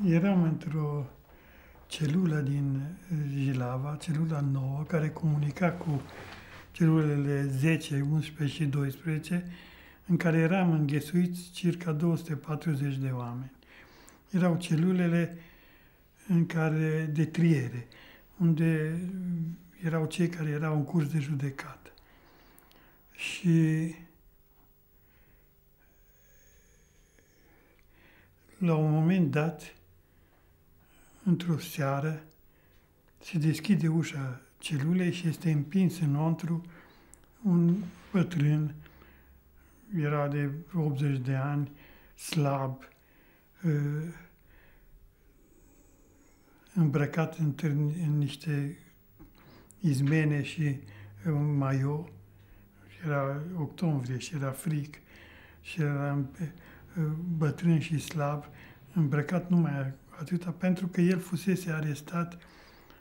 Eram într-o celulă din Jilava, celula nouă, care comunica cu celulele 10, 11 și 12, în care eram înghesuiți circa 240 de oameni. Erau celulele de triere, unde erau cei care erau în curs de judecată. Și la un moment dat, într-o seară, se deschide ușa celulei și este împins înăuntru un bătrân, era de 80 de ani, slab, îmbrăcat în niște izmene și un maio. Era octombrie și era frig și era bătrân și slab, îmbrăcat numai atâta, pentru că el fusese arestat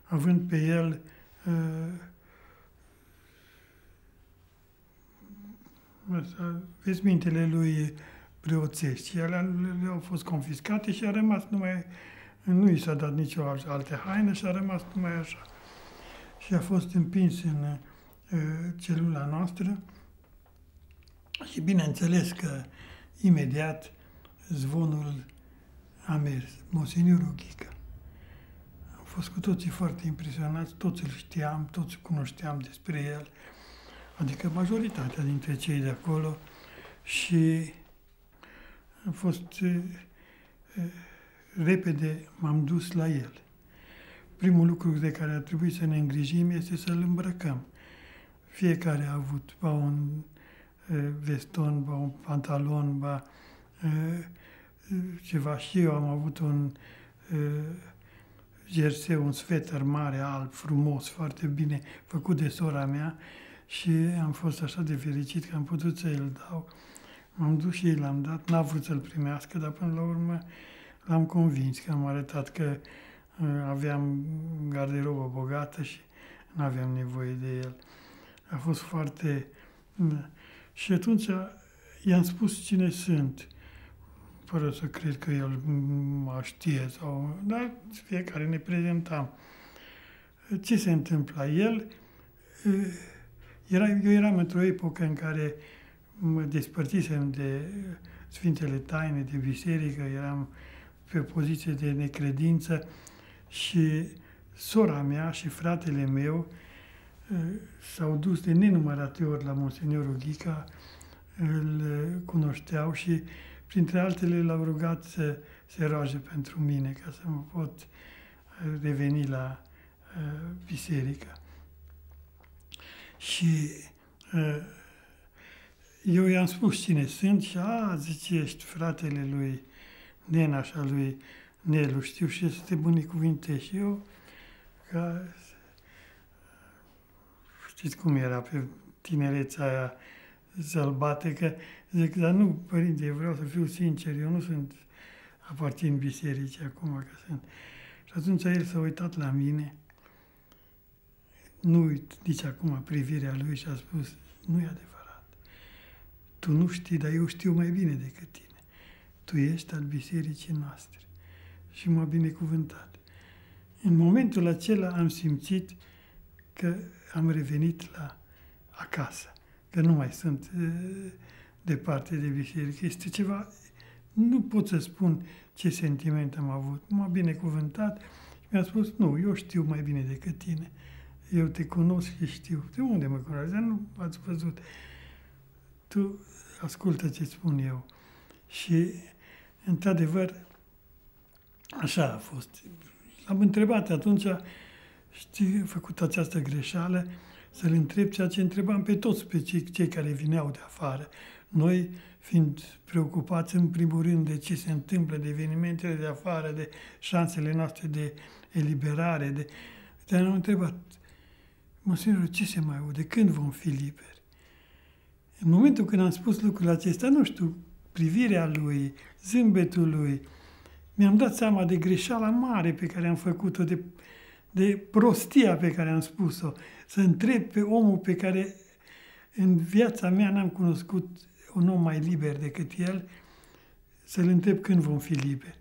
având pe el vestmintele lui preoțești. Și ele le-au fost confiscate și a rămas numai, nu i s-a dat nicio altă haină și a rămas numai așa. Și a fost împins în celula noastră și bineînțeles că imediat zvonul a mers, Monseniorul Ghica. Am fost cu toții foarte impresionați, toți îl știam, toți cunoșteam despre el, adică majoritatea dintre cei de acolo, și am fost repede m-am dus la el. Primul lucru de care a trebuit să ne îngrijim este să-l îmbrăcăm. Fiecare a avut ba un veston, ba un pantalon, ba ceva, și eu am avut un jerseu, un sweater mare, alb, frumos, foarte bine făcut de sora mea și am fost așa de fericit că am putut să îl dau. M-am dus și l-am dat, n-a vrut să-l primească, dar până la urmă l-am convins, că am arătat că aveam garderobă bogată și nu aveam nevoie de el. A fost foarte... Și atunci i-am spus cine sunt, fără să cred că el mă știe, dar fiecare ne prezentam. Ce se întâmplă? Eu eram într-o epocă în care mă despărțisem de Sfintele Taine, de biserică, eram pe o poziție de necredință și sora mea și fratele meu s-au dus de nenumărate ori la Monseniorul Ghica, îl cunoșteau și printre altele l-au rugat să se roage pentru mine ca să mă pot reveni la biserică. Și eu i-am spus cine sunt și zice, ești fratele lui Nena și al lui Nelu, știu și să te binecuvinte. Și eu, ca știți cum era pe tinereța aia sălbatică, zic, dar nu, părinte, eu vreau să fiu sincer, eu nu aparțin bisericii acum, că sunt. Și atunci el s-a uitat la mine, nu uit nici acum privirea lui și a spus, nu e adevărat. Tu nu știi, dar eu știu mai bine decât tine. Tu ești al bisericii noastre. Și m-a binecuvântat. În momentul acela am simțit că am revenit la acasă, că nu mai sunt departe de biserică. Este ceva, nu pot să spun ce sentiment am avut. M-a binecuvântat și mi-a spus, nu, eu știu mai bine decât tine. Eu te cunosc și știu. De unde mă cunoști? Dar nu ați văzut. Tu ascultă ce spun eu. Și, într-adevăr, așa a fost. L-am întrebat atunci, știi, făcut această greșeală, să-l întreb ceea ce întrebam pe toți, pe cei care vineau de afară. Noi, fiind preocupați în primul rând de ce se întâmplă, de evenimentele de afară, de șansele noastre de eliberare, dar ne-am întrebat, Monsenior, ce se mai aude? Când vom fi liberi? În momentul când am spus lucrul acesta, nu știu, privirea lui, zâmbetul lui, mi-am dat seama de greșeala mare pe care am făcut-o, de prostia pe care am spus-o. Să întreb pe omul pe care în viața mea n-am cunoscut un om mai liber decât el, să-l întreb când vom fi liberi.